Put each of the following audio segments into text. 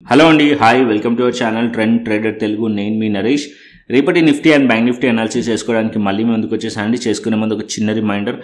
Hello అండి, hi, welcome to our channel trend trader Telugu. నేను మీ నరేష్. రేపటి Nifty and bank Nifty analysis చేసుకోవడానికి మళ్ళీ ముందుకు వచ్చేసానండి. చేసుకునే ముందు ఒక చిన్న రిమైండర్,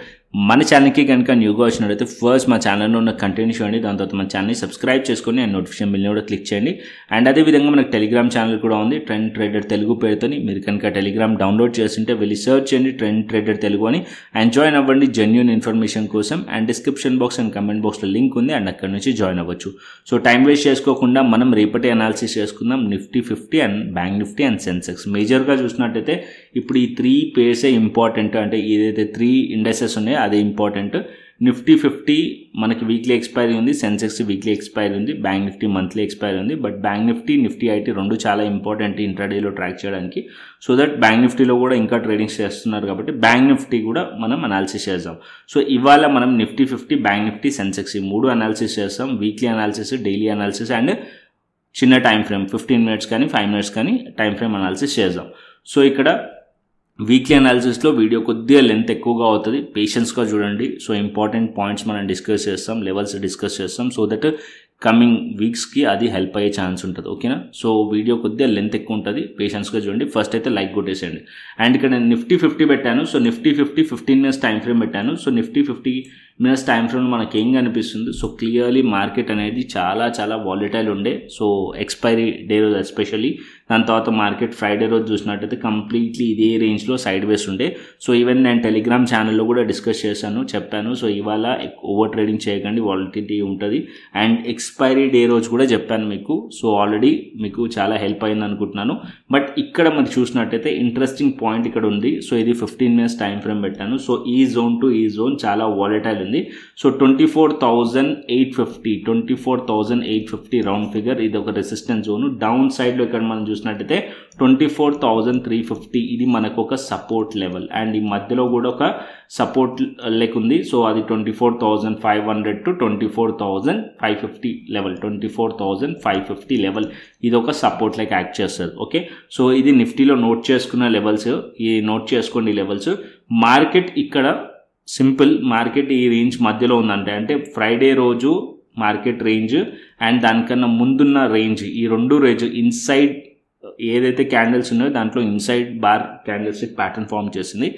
మన ఛానల్కి కనుక న్యూగా వచ్చినట్లయితే ఫస్ట్ మా ఛానల్లో ఉన్న కంటెంట్ చూడండి, దాని తర్వాత మన ఛానల్ని సబ్స్క్రైబ్ చేసుకొని అండ్ నోటిఫికేషన్ బిల్ని కూడా క్లిక్ చేయండి. అండ్ అదేవిధంగా మనకు టెలిగ్రామ్ ఛానల్ కూడా ఉంది, ట్రెండ్ ట్రేడర్ తెలుగు పేరుతోని. మీరు కనుక టెలిగ్రామ్ డౌన్లోడ్ చేస్తుంటే వెళ్ళి సర్చ్ చేయండి ట్రెండ్ ట్రేడర్ తెలుగు అని, అండ్ జాయిన్ అవ్వండి జెన్యూన్ ఇన్ఫర్మేషన్ కోసం. And description box and comment బాక్స్లో లింక్ ఉంది, అండ్ అక్కడ నుంచి జాయిన్ అవ్వచ్చు. సో టైం వేస్ట్ చేసుకోకుండా మనం రేపటి అనాలిసిస్ చేసుకుందాం. Nifty 50 and bank Nifty and Sensex. మేజర్గా చూసినట్టయితే ఇప్పుడు ఈ 3 పేర్సే ఇంపార్టెంట్, అంటే ఏదైతే 3 ఇండెక్సెస్ ఉన్నాయో అదే ఇంపార్టెంట్. నిఫ్టీ 50 మనకి వీక్లీ ఎక్స్పైరీ ఉంది, సెన్సెక్స్ వీక్లీ ఎక్స్పైరీ ఉంది, బ్యాంక్ నిఫ్టీ మంత్లీ ఎక్స్పైరీ ఉంది. బట్ బ్యాంక్ నిఫ్టీ ఐటీ రెండు చాలా ఇంపార్టెంట్ ఇంట్రాడేలో ట్రాక్ చేయడానికి. సో దట్ బ్యాంక్ నిఫ్టీలో కూడా ఇంకా ట్రేడింగ్స్ చేస్తున్నారు కాబట్టి బ్యాంక్ నిఫ్టీ కూడా మనం అనాలిసిస్ చేద్దాం. సో ఇవాళ మనం నిఫ్టీ 50, బ్యాంక్ నిఫ్టీ, సెన్సెక్స్ ఈ 3 అనాలిసిస్ చేస్తాం. Weekly analysis, daily analysis and చిన్న టైం ఫ్రేమ్ 15 మినిట్స్ కానీ 5 మినిట్స్ కానీ టైం ఫ్రేమ్ అనాలిసిస్ చేద్దాం. సో ఇక్కడ వీక్లీ అనాలిసిస్లో వీడియో కొద్దిగా లెంత్ ఎక్కువగా అవుతుంది, పేషెన్స్గా చూడండి. సో ఇంపార్టెంట్ పాయింట్స్ మనం డిస్కస్ చేస్తాం, లెవెల్స్ డిస్కస్ చేస్తాం. సో దట్ కమింగ్ వీక్స్కి అది హెల్ప్ అయ్యే ఛాన్స్ ఉంటుంది, ఓకేనా. సో వీడియో కొద్దిగా లెంత్ ఎక్కువ ఉంటుంది, పేషెన్స్గా చూడండి. ఫస్ట్ అయితే లైక్ కొట్టేసేయండి. అండ్ ఇక్కడ నేను నిఫ్టీ 50 పెట్టాను. So Nifty 50 15 minutes time frame పెట్టాను. So Nifty 50 minutes time frame మనకి ఏం కనిపిస్తుంది? సో క్లియర్లీ మార్కెట్ అనేది చాలా వాలటైల్ ఉండే. సో ఎక్స్పైరీ డే రోజు ఎస్పెషల్లీ, దాని తర్వాత మార్కెట్ ఫ్రైడే రోజు చూసినట్టయితే కంప్లీట్లీ ఇదే రేంజ్లో సైడ్ వేస్ ఉండే. సో ఈవెన్ నేను టెలిగ్రామ్ ఛానల్లో కూడా డిస్కస్ చేశాను, చెప్పాను. సో ఇవాళ ఓవర్ ట్రేడింగ్ చేయకండి, వాలటిలిటీ ఉంటుంది. అండ్ ఎక్స్పైరీ డే రోజు కూడా చెప్పాను మీకు. సో ఆల్రెడీ మీకు చాలా హెల్ప్ అయింది అనుకుంటున్నాను. బట్ ఇక్కడ మరి చూసినట్టయితే ఇంట్రెస్టింగ్ పాయింట్ ఇక్కడ ఉంది. సో ఇది 15 మినిట్స్ టైం ఫ్రేమ్ పెట్టాను. సో ఈ జోన్ టు ఈ జోన్ చాలా వాలటైల్ ఉంది. సో 24,850 రౌండ్ ఫిగర్, ఇది ఒక రెసిస్టెన్స్ జోన్. డౌన్ సైడ్లో ఇక్కడ మనం చూసినట్టయితే 24,350 ఇది మనకు ఒక సపోర్ట్ లెవెల్. అండ్ ఈ మధ్యలో కూడా ఒక సపోర్ట్ లెక్ ఉంది. సో అది 24,500 టు 24,550 లెవెల్, 24,550 లెవెల్ ఇది ఒక సపోర్ట్ లెక్ యాక్ట్ చేస్తుంది, ఓకే. సో ఇది నిఫ్టీలో నోట్ చేసుకున్న లెవెల్స్, ఈ నోట్ చేసుకోండి లెవెల్స్. మార్కెట్ ఇక్కడ సింపుల్, మార్కెట్ ఈ రేంజ్ మధ్యలో ఉందంటే, అంటే ఫ్రైడే రోజు మార్కెట్ రేంజ్ అండ్ దానికన్నా ముందున్న రేంజ్, ఈ రెండు రేంజ్ ఇన్సైడ్ ఏదైతే క్యాండిల్స్ ఉన్నాయో దాంట్లో inside bar candles pattern form చేసింది.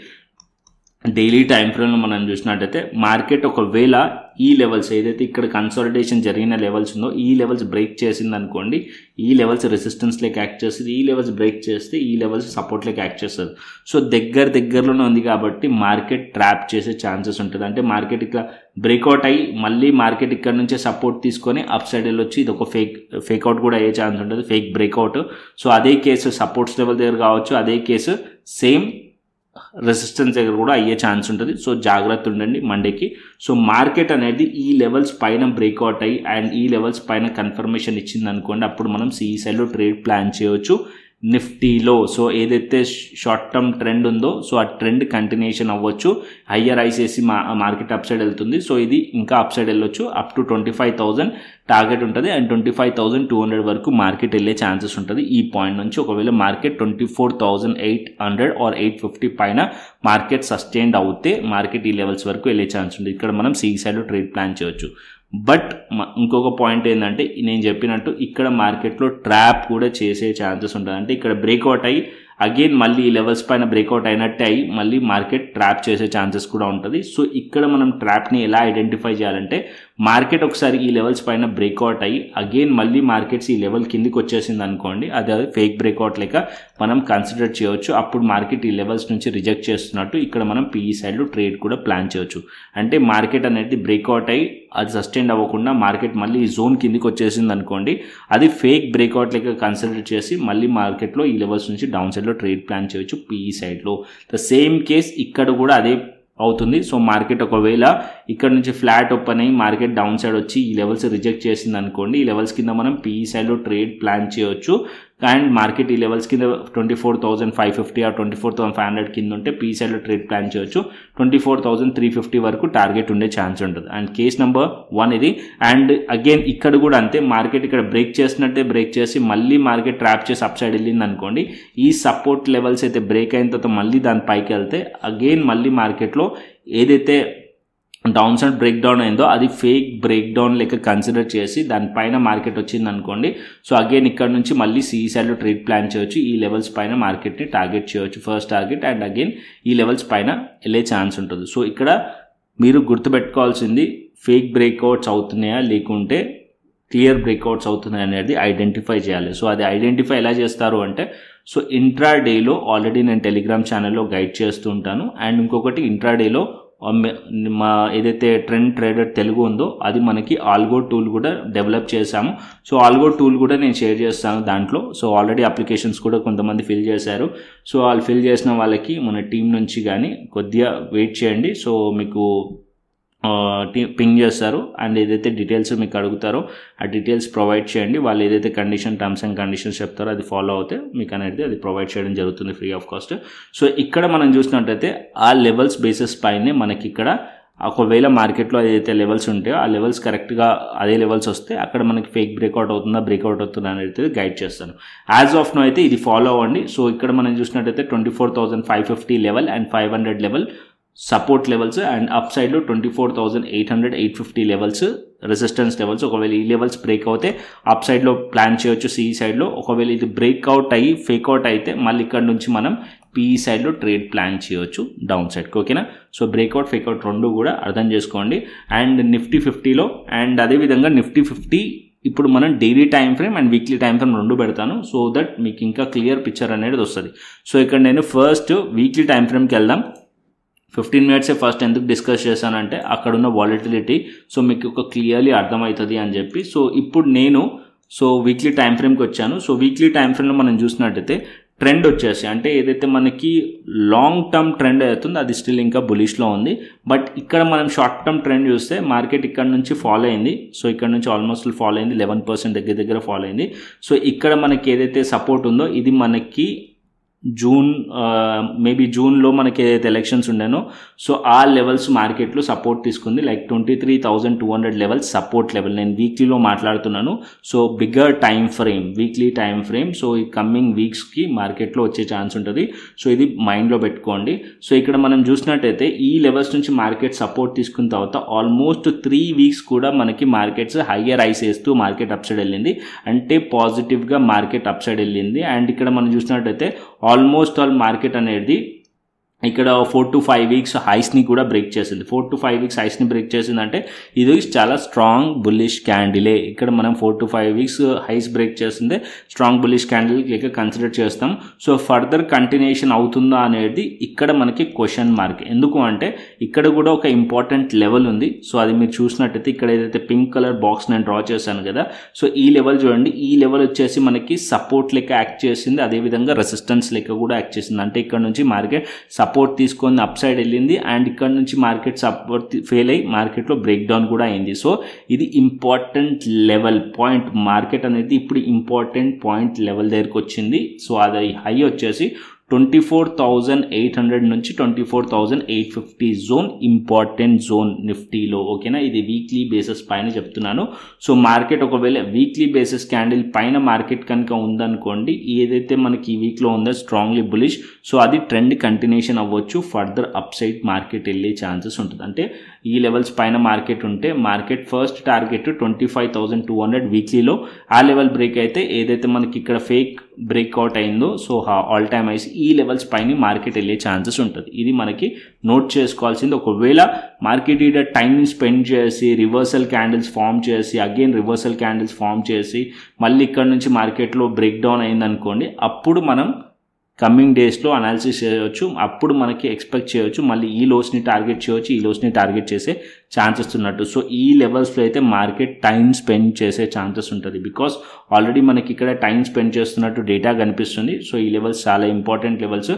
డైలీ టైం ఫ్రేమ్లో మనం చూసినట్టయితే మార్కెట్ ఒకవేళ ఈ లెవెల్స్ ఏదైతే ఇక్కడ కన్సాలిడేషన్ జరిగిన లెవెల్స్ ఉందో ఈ లెవెల్స్ బ్రేక్ చేసింది అనుకోండి, ఈ లెవెల్స్ రెసిస్టెన్స్ లెక్క యాక్ట్ చేస్తుంది, ఈ లెవెల్స్ బ్రేక్ చేస్తే ఈ లెవెల్స్ సపోర్ట్ లెక్క యాక్ట్ చేస్తుంది. సో దగ్గరలోనే ఉంది కాబట్టి మార్కెట్ ట్రాప్ చేసే ఛాన్సెస్ ఉంటుంది. అంటే మార్కెట్ ఇక్కడ బ్రేక్అవుట్ అయ్యి మళ్ళీ మార్కెట్ ఇక్కడ నుంచే సపోర్ట్ తీసుకొని అప్ సైడ్ వెళ్ళొచ్చి ఇది ఒక ఫేక్అవుట్ కూడా అయ్యే ఛాన్స్ ఉంటుంది, ఫేక్ బ్రేక్అవుట్. సో అదే కేసు సపోర్ట్స్ లెవెల్ దగ్గర కావచ్చు, అదే కేసు సేమ్ రెసిస్టెన్స్ దగ్గర కూడా అయ్యే ఛాన్స్ ఉంటుంది. సో జాగ్రత్త ఉండండి మండేకి. సో మార్కెట్ అనేది ఈ లెవెల్స్ పైన బ్రేక్అవుట్ అయ్యి అండ్ ఈ లెవెల్స్ పైన కన్ఫర్మేషన్ ఇచ్చింది అనుకోండి, అప్పుడు మనం సిఈసైలో ట్రేడ్ ప్లాన్ చేయవచ్చు నిఫ్టీలో. సో ఏదైతే షార్ట్ టర్మ్ ట్రెండ్ ఉందో సో ఆ ట్రెండ్ కంటిన్యూషన్ అవ్వచ్చు, హయ్యర్ ఐస్ వేసి మార్కెట్ అప్ సైడ్ వెళ్తుంది. సో ఇది ఇంకా అప్ సైడ్ వెళ్ళొచ్చు, అప్ టు 25,000 టార్గెట్ ఉంటుంది అండ్ 25,200 వరకు మార్కెట్ వెళ్ళే ఛాన్సెస్ ఉంటుంది ఈ పాయింట్ నుంచి. ఒకవేళ మార్కెట్ 24,800 ఆర్ 850 పైన మార్కెట్ సస్టైన్డ్ అవుతే మార్కెట్ ఈ లెవెల్స్ వరకు వెళ్ళే ఛాన్స్ ఉంటుంది. ఇక్కడ మనం సిఈసైలో ట్రేడ్ ప్లాన్ చేయవచ్చు. బట్ ఇంకొక పాయింట్ ఏంటంటే నేను చెప్పినట్టు ఇక్కడ మార్కెట్లో ట్రాప్ కూడా చేసే ఛాన్సెస్ ఉంటుంది. అంటే ఇక్కడ బ్రేక్అవుట్ అయ్యి అగైన్ మళ్ళీ ఈ లెవెల్స్ పైన బ్రేక్అవుట్ అయినట్టే అయ్యి మళ్ళీ మార్కెట్ ట్రాప్ చేసే ఛాన్సెస్ కూడా ఉంటుంది. సో ఇక్కడ మనం ట్రాప్ని ఎలా ఐడెంటిఫై చేయాలంటే, మార్కెట్ ఒకసారి ఈ లెవెల్స్ పైన బ్రేక్అవుట్ అయ్యి అగైన్ మళ్ళీ మార్కెట్స్ ఈ లెవెల్ కిందికి వచ్చేసింది అనుకోండి, అది ఫేక్ బ్రేక్అవుట్ లెక్క మనం కన్సిడర్ చేయవచ్చు. అప్పుడు మార్కెట్ ఈ లెవెల్స్ నుంచి రిజెక్ట్ చేస్తున్నట్టు ఇక్కడ మనం పిఈ సైడ్లో ట్రేడ్ కూడా ప్లాన్ చేయవచ్చు. అంటే మార్కెట్ అనేది బ్రేక్అవుట్ అయ్యి అది సస్టైన్ అవ్వకుండా మార్కెట్ మళ్ళీ ఈ జోన్ కిందికి వచ్చేసింది అనుకోండి, అది ఫేక్ బ్రేక్అవుట్ లెక్క కన్సిడర్ చేసి మళ్ళీ మార్కెట్లో ఈ లెవెల్స్ నుంచి డౌన్ సైడ్లో ట్రేడ్ ప్లాన్ చేయవచ్చు పిఈ సైడ్లో. ద సేమ్ కేస్ ఇక్కడ కూడా అదే అవుతుంది. సో మార్కెట్ ఒకవేళ ఇక్కడ నుంచి ఫ్లాట్ ఓపెన్ అయ్యి మార్కెట్ డౌన్ సైడ్ వచ్చి ఈ లెవెల్స్ రిజెక్ట్ చేసింది అనుకోండి, ఈ లెవెల్స్ కింద మనం పిఈ సైడ్లో ట్రేడ్ ప్లాన్ చేయవచ్చు. అండ్ మార్కెట్ ఈ లెవెల్స్ కింద 24,550 ఆర్ 24,500 కింద ఉంటే పిఈ సైడ్లో ట్రేడ్ ప్లాన్ చేయవచ్చు. 24,350 వరకు టార్గెట్ ఉండే ఛాన్స్ ఉంటుంది. అండ్ కేస్ నెంబర్ 1 ఇది. అండ్ అగైన్ ఇక్కడ కూడా అంతే, మార్కెట్ ఇక్కడ బ్రేక్ చేసినట్టే బ్రేక్ చేసి మళ్ళీ మార్కెట్ ట్రాప్ చేసి అప్ సైడ్ వెళ్ళింది అనుకోండి, ఈ సపోర్ట్ లెవెల్స్ అయితే బ్రేక్ అయిన తర్వాత మళ్ళీ దాని పైకి వెళ్తే అగైన్ మళ్ళీ మార్కెట్లో ఏదైతే డౌన్ సైడ్ బ్రేక్ డౌన్ అయిందో అది ఫేక్ బ్రేక్ డౌన్ లెక్క కన్సిడర్ చేసి దానిపైన మార్కెట్ వచ్చింది అనుకోండి. సో అగైన్ ఇక్కడ నుంచి మళ్ళీ సిఈ సైడ్లో ట్రేడ్ ప్లాన్ చేయొచ్చు. ఈ లెవెల్స్ పైన మార్కెట్ని టార్గెట్ చేయొచ్చు, ఫస్ట్ టార్గెట్, అండ్ అగైన్ ఈ లెవెల్స్ పైన వెళ్ళే ఛాన్స్ ఉంటుంది. సో ఇక్కడ మీరు గుర్తుపెట్టుకోవాల్సింది ఫేక్ బ్రేక్అవుట్స్ అవుతున్నాయా లేకుంటే క్లియర్ బ్రేక్అవుట్స్ అవుతున్నాయి అనేది ఐడెంటిఫై చేయాలి. సో అది ఐడెంటిఫై ఎలా చేస్తారు అంటే, సో ఇంట్రాడేలో ఆల్రెడీ నేను టెలిగ్రామ్ ఛానల్లో గైడ్ చేస్తూ ఉంటాను. అండ్ ఇంకొకటి ఇంట్రాడేలో మా ఏదైతే ట్రెండ్ ట్రేడర్ తెలుగు ఉందో అది మనకి ఆల్గో టూల్ కూడా డెవలప్ చేశాము. సో ఆల్గో టూల్ కూడా నేను షేర్ చేస్తాను దాంట్లో. సో ఆల్రెడీ అప్లికేషన్స్ కూడా కొంతమంది ఫిల్ చేశారు. సో వాళ్ళు ఫిల్ చేసిన వాళ్ళకి మన టీం నుంచి కానీ కొద్దిగా వెయిట్ చేయండి. సో మీకు పింగ్ చేస్తారు అండ్ ఏదైతే డీటెయిల్స్ మీకు అడుగుతారో ఆ డీటెయిల్స్ ప్రొవైడ్ చేయండి. వాళ్ళు ఏదైతే టర్మ్స్ అండ్ కండిషన్స్ చెప్తారో అది ఫాలో అవుతే మీకు అనేది అది ప్రొవైడ్ చేయడం జరుగుతుంది ఫ్రీ ఆఫ్ కాస్ట్. సో ఇక్కడ మనం చూసినట్టయితే ఆ లెవెల్స్ బేసిస్ పైనే మనకి ఇక్కడ ఒకవేళ మార్కెట్లో ఏదైతే లెవెల్స్ ఉంటాయో ఆ లెవెల్స్ కరెక్ట్గా అదే లెవెల్స్ వస్తే అక్కడ మనకి ఫేక్ బ్రేక్అవుట్ అవుతుందా అనేది గైడ్ చేస్తాను. యాజ్ ఆఫ్ నో అయితే ఇది ఫాలో అవ్వండి. సో ఇక్కడ మనం చూసినట్టయితే 24,550 level and 500 level support levels and up సైడ్లో 24,800 850 లెవెల్స్ రెసిస్టెన్స్ లెవెల్స్. ఒకవేళ ఈ లెవెల్స్ బ్రేక్ అవుతే అప్ సైడ్లో ప్లాన్ చేయొచ్చు సిఈ సైడ్లో. ఒకవేళ ఇది బ్రేక్అవుట్ అయ్యి ఫేక్అవుట్ అయితే మళ్ళీ ఇక్కడ నుంచి మనం పిఈ సైడ్లో ట్రేడ్ ప్లాన్ చేయొచ్చు డౌన్ సైడ్కి. ఓకేనా? సో బ్రేక్అవుట్ ఫేక్అవుట్ రెండు కూడా అర్థం చేసుకోండి. అండ్ నిఫ్టీ 50లో అండ్ అదేవిధంగా నిఫ్టీ 50 ఇప్పుడు మనం daily time frame and weekly time frame రెండు పెడతాను సో దట్ మీకు ఇంకా క్లియర్ పిక్చర్ అనేది వస్తుంది. సో ఇక్కడ నేను ఫస్ట్ వీక్లీ టైం ఫ్రేమ్కి వెళ్దాం. 15 మినిట్సే ఫస్ట్ ఎందుకు డిస్కస్ చేశానంటే అక్కడ ఉన్న వాలటిలిటీ సో మీకు ఒక క్లియర్లీ అర్థమవుతుంది అని చెప్పి. సో ఇప్పుడు నేను వీక్లీ టైం ఫ్రేమ్కి వచ్చాను. సో వీక్లీ టైం ఫ్రేమ్లో మనం చూసినట్టయితే ట్రెండ్ వచ్చేసి అంటే ఏదైతే మనకి లాంగ్ టర్మ్ ట్రెండ్ అవుతుందో అది స్టిల్ ఇంకా బులిష్లో ఉంది. బట్ ఇక్కడ మనం షార్ట్ టర్మ్ ట్రెండ్ చూస్తే మార్కెట్ ఇక్కడ నుంచి ఫాలో అయింది. సో ఇక్కడ నుంచి ఆల్మోస్ట్ ఫాలో అయింది, 11% దగ్గర ఫాలో అయింది. సో ఇక్కడ మనకి ఏదైతే సపోర్ట్ ఉందో ఇది మనకి మేబీ జూన్లో మనకి ఏదైతే ఎలక్షన్స్ ఉండేనో సో ఆ లెవెల్స్ మార్కెట్లో సపోర్ట్ తీసుకుంది. Like 23,200 levels support level. నేను వీక్లీలో మాట్లాడుతున్నాను. So bigger time frame, weekly time frame. So ఈ కమింగ్ వీక్స్కి మార్కెట్లో వచ్చే ఛాన్స్ ఉంటుంది. సో ఇది మైండ్లో పెట్టుకోండి. సో ఇక్కడ మనం చూసినట్టయితే ఈ లెవెల్స్ నుంచి మార్కెట్ సపోర్ట్ తీసుకున్న తర్వాత ఆల్మోస్ట్ 3 వీక్స్ కూడా మనకి మార్కెట్స్ హయ్యర్ ఐస్ వేస్తూ మార్కెట్ అప్ సైడ్ వెళ్ళింది. అంటే పాజిటివ్గా మార్కెట్ అప్ సైడ్ వెళ్ళింది. అండ్ ఇక్కడ మనం చూసినట్టయితే ఆల్మోస్ట్ ఆల్ మార్కెట్ అనేది ఇక్కడ 4 to 5 వీక్స్ హైస్ని కూడా బ్రేక్ చేసింది. 4 to 5 వీక్స్ హైస్ని బ్రేక్ చేసిందంటే ఇది చాలా స్ట్రాంగ్ బుల్లిష్ క్యాండిలే. ఇక్కడ మనం 4 to 5 వీక్స్ హైస్ బ్రేక్ చేసిందే స్ట్రాంగ్ బుల్లిష్ క్యాండిల్ లెక్క కన్సిడర్ చేస్తాం. సో ఫర్దర్ కంటిన్యూషన్ అవుతుందా అనేది ఇక్కడ మనకి క్వశ్చన్ మార్క్. ఎందుకు అంటే ఇక్కడ కూడా ఒక ఇంపార్టెంట్ లెవెల్ ఉంది. సో అది మీరు చూసినట్టయితే ఇక్కడ ఏదైతే పింక్ కలర్ బాక్స్ నేను డ్రా చేశాను కదా, సో ఈ లెవెల్ చూడండి. ఈ లెవెల్ వచ్చేసి మనకి సపోర్ట్ లెక్క యాక్ట్ చేసింది, అదేవిధంగా రెసిస్టెన్స్ లెక్క కూడా యాక్ట్ చేసింది. అంటే ఇక్కడ నుంచి మార్కెట్ సపోర్ట్ తీసుకొని అప్ సైడ్ వెళ్ళింది అండ్ ఇక్కడ నుంచి మార్కెట్ సపోర్ట్ ఫెయిల్ అయ్యి మార్కెట్లో బ్రేక్ డౌన్ కూడా అయింది. సో ఇది ఇంపార్టెంట్ లెవెల్ పాయింట్. మార్కెట్ అనేది ఇప్పుడు ఇంపార్టెంట్ పాయింట్ లెవెల్ దగ్గరికి వచ్చింది. సో అది హై వచ్చేసి 24,800 నుంచి 24,850 జోన్ ఇంపార్టెంట్ జోన్ నిఫ్టీలో. ఓకేనా? ఇది వీక్లీ బేసిస్ పైన చెప్తున్నాను. సో మార్కెట్ ఒకవేళ వీక్లీ బేసిస్ క్యాండిల్ పైన మార్కెట్ కనుక ఉందనుకోండి, ఏదైతే మనకి ఈ వీక్లో ఉందో స్ట్రాంగ్లీ బులిష్, సో అది ట్రెండ్ కంటిన్యూషన్ అవ్వచ్చు, ఫర్దర్ అప్ సైడ్ మార్కెట్ వెళ్ళే ఛాన్సెస్ ఉంటుంది. అంటే ఈ లెవెల్స్ పైన మార్కెట్ ఉంటే మార్కెట్ ఫస్ట్ టార్గెట్ 25,200 వీక్లీలో. ఆ లెవెల్ బ్రేక్ అయితే ఏదైతే మనకి ఇక్కడ ఫేక్ బ్రేక్అవుట్ అయిందో సో ఆల్ టైమ్ హైస్ ఈ లెవెల్స్ పైన మార్కెట్ వెళ్ళే ఛాన్సెస్ ఉంటుంది. ఇది మనకి నోట్ చేసుకోవాల్సింది. ఒకవేళ మార్కెట్ ఈడ టైం స్పెండ్ చేసి రివర్సల్ క్యాండిల్స్ ఫామ్ చేసి అగైన్ రివర్సల్ క్యాండిల్స్ ఫామ్ చేసి మళ్ళీ ఇక్కడ నుంచి మార్కెట్లో బ్రేక్ డౌన్ అయిందనుకోండి, అప్పుడు మనం కమింగ్ డేస్లో అనాలిసిస్ చేయవచ్చు. అప్పుడు మనకి ఎక్స్పెక్ట్ చేయవచ్చు మళ్ళీ ఈ లోస్ని టార్గెట్ చేయవచ్చు, ఈ లోస్ని టార్గెట్ చేసే ఛాన్సెస్ ఉన్నట్టు. సో ఈ లెవెల్స్లో అయితే మార్కెట్ టైం స్పెండ్ చేసే ఛాన్సెస్ ఉంటుంది. బికాస్ ఆల్రెడీ మనకి ఇక్కడ టైం స్పెండ్ చేస్తున్నట్టు డేటా కనిపిస్తుంది. సో ఈ లెవెల్స్ చాలా ఇంపార్టెంట్ లెవెల్స్.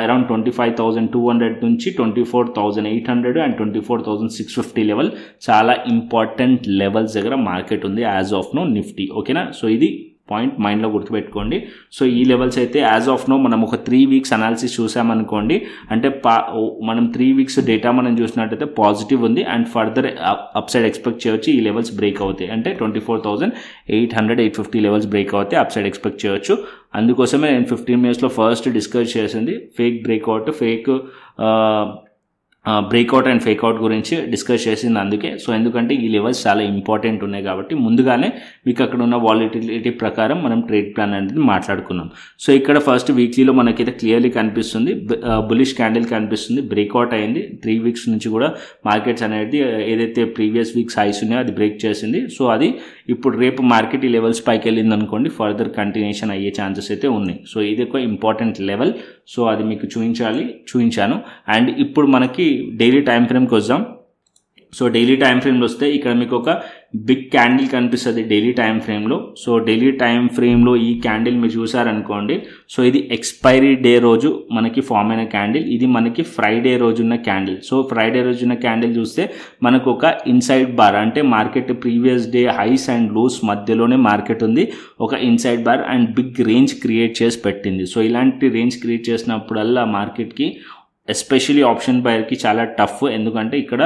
అరౌండ్ 25,200 నుంచి 24,800 అండ్ 24,650 లెవెల్ చాలా ఇంపార్టెంట్ లెవెల్స్ దగ్గర మార్కెట్ ఉంది యాజ్ ఆఫ్ నో నిఫ్టీ. ఓకేనా? సో ఇది పాయింట్ మైండ్లో గుర్తుపెట్టుకోండి. సో ఈ లెవెల్స్ అయితే యాజ్ ఆఫ్ నో మనం ఒక 3 వీక్స్ అనాలిసిస్ చూసామనుకోండి, అంటే మనం 3 వీక్స్ డేటా మనం చూసినట్టయితే పాజిటివ్ ఉంది and further upside expect చేయవచ్చు. ఈ లెవెల్స్ బ్రేక్ అవుతాయి అంటే 24,800 850 లెవెల్స్ బ్రేక్ అవుతాయి, అప్ సైడ్ ఎక్స్పెక్ట్ చేయవచ్చు. అందుకోసమే నేను 15 మినిట్స్లో ఫస్ట్ డిస్కస్ చేసింది fake breakout, fake breakout and fakeout గురించి డిస్కస్ చేసింది అందుకే. సో ఎందుకంటే ఈ లెవెల్స్ చాలా ఇంపార్టెంట్ ఉన్నాయి కాబట్టి ముందుగానే మీకు అక్కడ ఉన్న వాలిటిలిటీ ప్రకారం మనం ట్రేడ్ ప్లాన్ అనేది మాట్లాడుకున్నాం. సో ఇక్కడ ఫస్ట్ వీక్లీలో మనకైతే క్లియర్లీ కనిపిస్తుంది, బులిష్ క్యాండిల్ కనిపిస్తుంది, బ్రేక్అవుట్ అయింది. 3 వీక్స్ నుంచి కూడా మార్కెట్స్ అనేది ఏదైతే ప్రీవియస్ వీక్స్ హైస్ ఉన్నాయో అది బ్రేక్ చేసింది. సో అది ఇప్పుడు రేపు మార్కెట్ ఈ లెవెల్స్ పైకి వెళ్ళింది అనుకోండి, ఫర్దర్ కంటిన్యూషన్ అయ్యే ఛాన్సెస్ అయితే ఉన్నాయి. సో ఇది ఒక ఇంపార్టెంట్ లెవెల్. సో అది మీకు చూపించాను. అండ్ ఇప్పుడు మనకి డైలీ టైం ఫ్రేమ్కి వద్దాం. సో డైలీ టైం ఫ్రేమ్లో వస్తే ఇక్కడ మీకు ఒక బిగ్ క్యాండిల్ కనిపిస్తుంది డైలీ టైం ఫ్రేమ్లో. సో డైలీ టైం ఫ్రేమ్లో ఈ క్యాండిల్ మీరు చూసారనుకోండి, సో ఇది ఎక్స్పైరీ డే రోజు మనకి ఫామ్ అయిన క్యాండిల్, ఇది మనకి ఫ్రైడే రోజున్న క్యాండిల్. సో ఫ్రైడే రోజున్న క్యాండిల్ చూస్తే మనకు ఒక ఇన్సైడ్ బార్, అంటే market previous day highs and lows మధ్యలోనే మార్కెట్ ఉంది, ఒక inside bar and big range create చేసి పెట్టింది. సో ఇలాంటి రేంజ్ క్రియేట్ చేసినప్పుడల్లా మార్కెట్కి ఎస్పెషలీ ఆప్షన్ బయర్కి చాలా టఫ్. ఎందుకంటే ఇక్కడ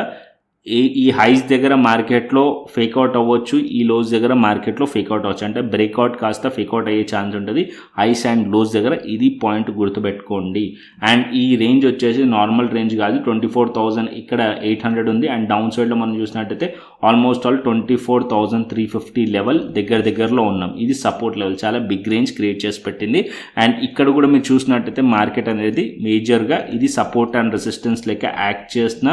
ఈ హైస్ దగ్గర మార్కెట్లో ఫేక్అవుట్ అవ్వచ్చు, ఈ లోస్ దగ్గర మార్కెట్లో ఫేక్అవుట్ అవ్వచ్చు, అంటే బ్రేక్అవుట్ కాస్త ఫేక్అవుట్ అయ్యే ఛాన్స్ ఉంటుంది హైస్ అండ్ లోస్ దగ్గర. ఇది పాయింట్ గుర్తుపెట్టుకోండి. అండ్ ఈ రేంజ్ వచ్చేసి నార్మల్ రేంజ్ కాదు, 24,000 ఇక్కడ 800 ఉంది. అండ్ డౌన్ సైడ్లో మనం చూసినట్టయితే ఆల్మోస్ట్ ఆల్ 24,350 లెవెల్ దగ్గరలో ఉన్నాం. ఇది సపోర్ట్ లెవెల్, చాలా బిగ్ రేంజ్ క్రియేట్ చేసి పెట్టింది. అండ్ ఇక్కడ కూడా మీరు చూసినట్టయితే మార్కెట్ అనేది మేజర్గా ఇది సపోర్ట్ అండ్ రెసిస్టెన్స్ లెక్క యాక్ట్ చేసిన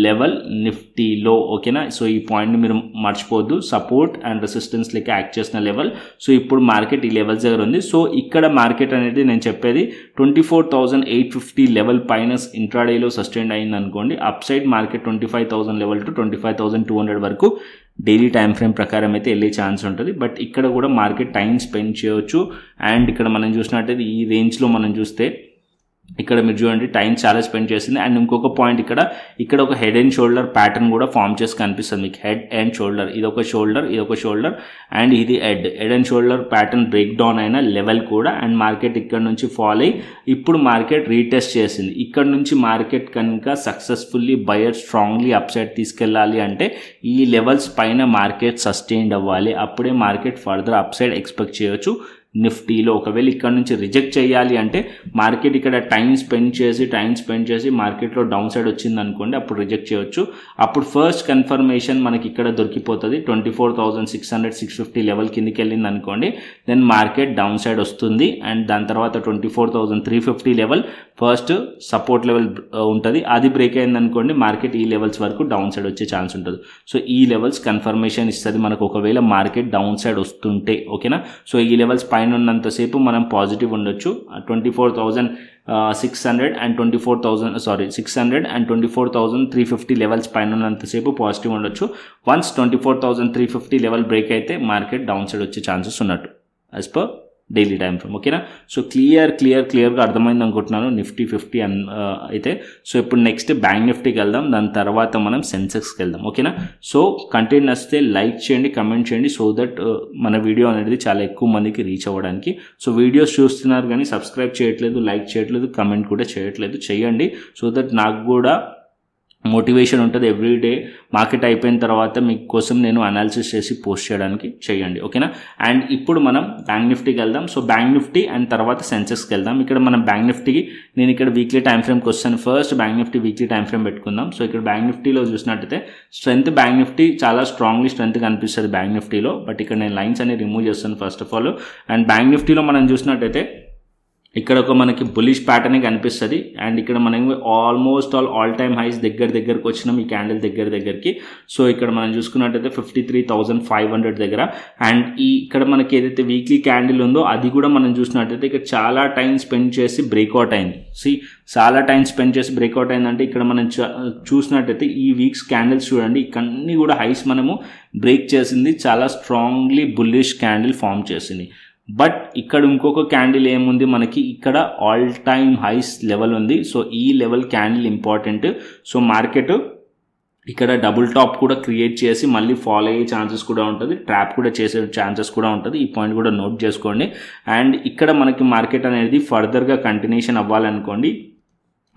లెవెల్ నిఫ్టీలో. ఓకేనా, సో ఈ పాయింట్ని మీరు మర్చిపోవద్దు, సపోర్ట్ అండ్ రెసిస్టెన్స్ లెక్క యాక్ట్ చేసిన లెవెల్. సో ఇప్పుడు మార్కెట్ ఈ లెవెల్స్ దగ్గర ఉంది. సో ఇక్కడ మార్కెట్ అనేది నేను చెప్పేది 24,850 లెవెల్ పైన ఇంట్రాడేలో సస్టైన్ అయింది అనుకోండి, up side market 25,000 level to 25,200 వరకు డైలీ టైం ఫ్రేమ్ ప్రకారం అయితే వెళ్ళే ఛాన్స్ ఉంటుంది. బట్ ఇక్కడ కూడా మార్కెట్ టైం స్పెండ్ చేయవచ్చు. అండ్ ఇక్కడ మనం చూసినట్టయితే ఈ రేంజ్లో మనం చూస్తే ఇక్కడ మీరు చూడండి టైం చాలా స్పెండ్ చేసింది. అండ్ ఇంకొక పాయింట్, ఇక్కడ ఒక హెడ్ అండ్ షోల్డర్ ప్యాటర్న్ కూడా ఫామ్ చేసి కనిపిస్తుంది మీకు. హెడ్ అండ్ షోల్డర్, ఇదొక షోల్డర్ అండ్ ఇది head and shoulder pattern break down అయిన లెవెల్ కూడా. అండ్ మార్కెట్ ఇక్కడ నుంచి ఫాల్ అయ్యి ఇప్పుడు మార్కెట్ రీటెస్ట్ చేసింది. ఇక్కడ నుంచి మార్కెట్ కనుక successfully buyer strongly up side తీసుకెళ్ళాలి అంటే ఈ లెవెల్స్ పైన మార్కెట్ సస్టైన్డ్ అవ్వాలి, అప్పుడే market further upside expect చేయొచ్చు నిఫ్టీలో. ఒకవేళ ఇక్కడ నుంచి రిజెక్ట్ చేయాలి అంటే మార్కెట్ ఇక్కడ టైం స్పెండ్ చేసి మార్కెట్లో డౌన్ సైడ్ వచ్చింది అనుకోండి, అప్పుడు రిజెక్ట్ చేయొచ్చు. అప్పుడు ఫస్ట్ కన్ఫర్మేషన్ మనకి ఇక్కడ దొరికిపోతుంది, 24,600 650 లెవెల్ కిందికి వెళ్ళింది అనుకోండి, దెన్ మార్కెట్ డౌన్ సైడ్ వస్తుంది. అండ్ దాని తర్వాత 24,350 లెవెల్ ఫస్ట్ సపోర్ట్ లెవెల్ ఉంటుంది, అది బ్రేక్ అయింది అనుకోండి మార్కెట్ ఈ లెవెల్స్ వరకు డౌన్ సైడ్ వచ్చే ఛాన్స్ ఉంటుంది. సో ఈ లెవెల్స్ కన్ఫర్మేషన్ ఇస్తుంది మనకు ఒకవేళ మార్కెట్ డౌన్ సైడ్ వస్తుంటే. ఓకేనా, సో ఈ లెవెల్స్ పైన ఉన్నంతసేపు మనం పాజిటివ్ ఉండొచ్చు. 24,600 అండ్ 24,350 లెవెల్స్ పైన ఉన్నంతసేపు పాజిటివ్ ఉండొచ్చు. వన్స్ 24,350 లెవెల్ బ్రేక్ అయితే మార్కెట్ డౌన్ సైడ్ వచ్చే ఛాన్సెస్ ఉన్నట్టు as per daily time frame. ఓకేనా, సో క్లియర్గా అర్థమైంది అనుకుంటున్నాను నిఫ్టీ 50 అయితే. సో ఇప్పుడు నెక్స్ట్ బ్యాంక్ నిఫ్టీకి వెళ్దాం, దాని తర్వాత మనం సెన్సెక్స్కి వెళ్దాం. ఓకేనా, సో కంటెంట్ నచ్చితే లైక్ చేయండి, కమెంట్ చేయండి, సో దట్ మన వీడియో అనేది చాలా ఎక్కువ మందికి రీచ్ అవ్వడానికి. సో వీడియోస్ చూస్తున్నారు కానీ సబ్స్క్రైబ్ చేయట్లేదు, లైక్ చేయట్లేదు, కమెంట్ కూడా చేయట్లేదు, చేయండి. సో దట్ నాకు కూడా మోటివేషన్ ఉంటుంది ఎవ్రీడే మార్కెట్ అయిపోయిన తర్వాత మీకోసం నేను అనాలిసిస్ చేసి పోస్ట్ చేయడానికి చేయండి. ఓకేనా, అండ్ ఇప్పుడు మనం బ్యాంక్ నిఫ్టీకి వెళ్దాం. సో బ్యాంక్ నిఫ్టీ అండ్ తర్వాత సెన్సెక్స్కి వెళ్దాం. ఇక్కడ మనం బ్యాంక్ నిఫ్టీకి నేను ఇక్కడ వీక్లీ టైం ఫ్రేమ్కి వస్తాను. First bank Nifty weekly time frame పెట్టుకుందాం. సో ఇక్కడ బ్యాంక్ నిఫ్టీలో చూసినట్టయితే బ్యాంక్ నిఫ్టీ చాలా స్ట్రాంగ్లీ స్ట్రెంత్ కనిపిస్తుంది బ్యాంక్ నిఫ్టీలో. బట్ ఇక్కడ నేను లైన్స్ అనేది రిమూవ్ చేస్తాను first of all. And bank నిఫ్టీలో మనం చూసినట్టయితే ఇక్కడ ఒక మనకి బులిష్ ప్యాటర్నే కనిపిస్తుంది. అండ్ ఇక్కడ మనం ఆల్మోస్ట్ ఆల్ టైమ్ హైస్ దగ్గరికి వచ్చినాం ఈ క్యాండిల్ దగ్గరికి. సో ఇక్కడ మనం చూసుకున్నట్టయితే 53,500 దగ్గర. అండ్ ఇక్కడ మనకి ఏదైతే వీక్లీ క్యాండిల్ ఉందో అది కూడా మనం చూసినట్టయితే ఇక్కడ చాలా టైం స్పెండ్ చేసి బ్రేక్అవుట్ అయింది. చాలా టైం స్పెండ్ చేసి బ్రేక్అవుట్ అయిందంటే ఇక్కడ మనం చూసినట్టయితే ఈ వీక్స్ క్యాండిల్స్ చూడండి, ఇక్కడన్నీ కూడా హైస్ మనము బ్రేక్ చేసింది, చాలా స్ట్రాంగ్లీ బుల్లిష్ క్యాండిల్ ఫామ్ చేసింది. బట్ ఇక్కడ ఇంకొక క్యాండిల్ ఏముంది మనకి, ఇక్కడ ఆల్ టైమ్ హైస్ లెవెల్ ఉంది. సో ఈ level candle important. So market ఇక్కడ డబుల్ టాప్ కూడా క్రియేట్ చేసి మళ్ళీ ఫాలో అయ్యే ఛాన్సెస్ కూడా ఉంటుంది, ట్రాప్ కూడా చేసే ఛాన్సెస్ కూడా ఉంటుంది. ఈ పాయింట్ కూడా నోట్ చేసుకోండి. అండ్ ఇక్కడ మనకి మార్కెట్ అనేది ఫర్దర్గా కంటిన్యూషన్ అవ్వాలనుకోండి,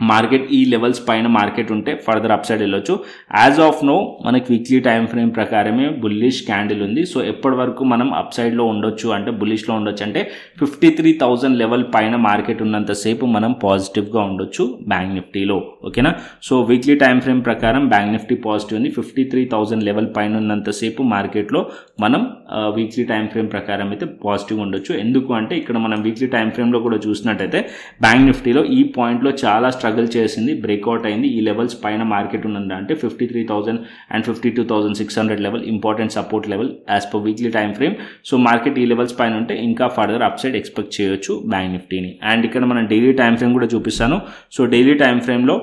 మార్కెట్ ఈ లెవెల్స్ పైన మార్కెట్ ఉంటే ఫర్దర్ అప్ సైడ్ వెళ్ళొచ్చు. యాజ్ ఆఫ్ నో మనకి వీక్లీ టైం ఫ్రేమ్ ప్రకారమే బుల్లిష్ క్యాండిల్ ఉంది. సో ఎప్పటి వరకు మనం అప్ సైడ్లో ఉండొచ్చు అంటే బుల్లిష్లో ఉండొచ్చు అంటే 53,000 లెవెల్ పైన మార్కెట్ ఉన్నంతసేపు మనం పాజిటివ్గా ఉండొచ్చు బ్యాంక్ నిఫ్టీలో. ఓకేనా. సో వీక్లీ టైం ఫ్రేమ్ ప్రకారం బ్యాంక్ నిఫ్టీ పాజిటివ్ ఉంది. 53,000 లెవెల్ పైన ఉన్నంతసేపు మార్కెట్లో మనం వీక్లీ టైం ఫ్రేమ్ ప్రకారం అయితే పాజిటివ్ ఉండొచ్చు. ఎందుకు అంటే ఇక్కడ మనం వీక్లీ టైం ఫ్రేమ్లో కూడా చూసినట్టయితే బ్యాంక్ నిఫ్టీలో ఈ పాయింట్లో చాలా స్ట్రగుల్ చేసింది, బ్రేక్అవుట్ అయింది. ఈ లెవెల్స్ పైన మార్కెట్ ఉన్నది అంటే 53,000 and 52,600 level important support level as per weekly time frame. So market ఈ లెవెల్స్ పైన ఉంటే ఇంకా ఫర్దర్ అప్ సైడ్ ఎక్స్పెక్ట్ చేయొచ్చు బ్యాంక్ నిఫ్టీని. అండ్ ఇక్కడ మనం డైలీ టైం ఫ్రేమ్ కూడా చూపిస్తాను. సో డైలీ టైం ఫ్రేమ్లో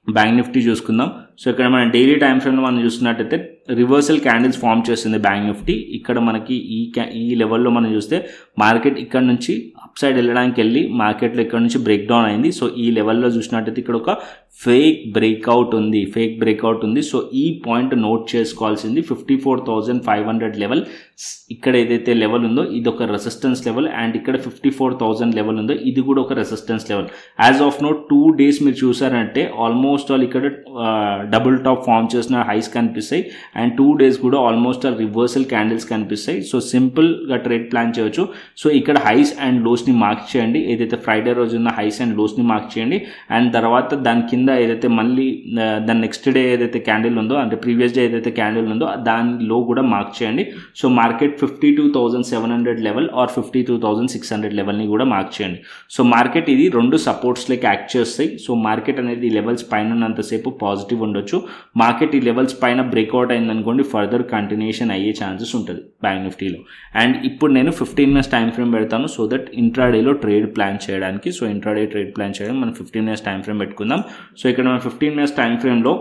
బ్యాంక్ నిఫ్టీ చూసుకుందాం. సో ఇక్కడ మనం డైలీ టైం ఫ్రేమ్లో మనం చూస్తున్నట్టయితే రివర్సల్ క్యాండిల్స్ ఫామ్ చేస్తుంది బ్యాంక్ నిఫ్టీ. ఇక్కడ మనకి ఈ లెవెల్లో మనం చూస్తే మార్కెట్ ఇక్కడ నుంచి అప్ సైడ్ వెళ్ళడానికి వెళ్ళి మార్కెట్లో ఇక్కడ నుంచి బ్రేక్ డౌన్ అయింది. సో ఈ లెవెల్లో చూసినట్టయితే ఇక్కడ ఒక ఫేక్ బ్రేక్అవుట్ ఉంది. సో ఈ పాయింట్ నోట్ చేసుకోవాల్సింది 54,500 లెవెల్. ఇక్కడ ఏదైతే లెవెల్ ఉందో ఇది ఒక రెసిస్టెన్స్ లెవెల్ అండ్ ఇక్కడ 54,000 లెవెల్ ఉందో ఇది కూడా ఒక resistance level. As of now 2 days మీరు చూసారంటే ఆల్మోస్ట్ ఆల్ ఇక్కడ డబుల్ టాప్ ఫామ్ చేసిన హైస్ కనిపిస్తాయి అండ్ 2 days కూడా ఆల్మోస్ట్ ఆల్ రివర్సల్ క్యాండిల్స్ కనిపిస్తాయి. సో సింపుల్గా ట్రేడ్ ప్లాన్ చేయొచ్చు. సో ఇక్కడ హైస్ అండ్ లోస్ని మార్క్ చేయండి. ఏదైతే ఫ్రైడే రోజు ఉన్న హైస్ అండ్ లోస్ని మార్క్ చేయండి అండ్ తర్వాత దాని కింద ఏదైతే మళ్ళీ దాని నెక్స్ట్ డే ఏదైతే క్యాండిల్ ఉందో అంటే ప్రీవియస్ డే ఏదైతే క్యాండిల్ ఉందో దానిలో కూడా మార్క్ చేయండి. సో మార్కెట్ 52,700 లెవెల్ ఆర్ 52,600 లెవెల్ని కూడా మార్క్ చేయండి. సో మార్కెట్ ఇది 2 సపోర్ట్స్ లైక్ యాక్ట్ చేస్తాయి. సో మార్కెట్ అనేది ఈ లెవెల్స్ పైన ఉన్నంతసేపు పాజిటివ్ ఉండొచ్చు. మార్కెట్ ఈ లెవెల్స్ పైన బ్రేక్అవుట్ అయిందనుకోండి ఫర్దర్ కంటిన్యూషన్ అయ్యే ఛాన్సెస్ ఉంటుంది బ్యాంక్ నిఫ్టీలో. అండ్ ఇప్పుడు నేను 15 minutes టైం ఫ్రేమ్ పెడతాను సో దట్ ఇంట్రాడేలో ట్రేడ్ ప్లాన్ చేయడానికి. సో ఇంట్రాడే ట్రేడ్ ప్లాన్ చేయడానికి మనం 15 minutes టైం ఫ్రేమ్ పెట్టుకుందాం. సో ఇక్కడ మనం 15 minutes టైం ఫ్రేమ్లో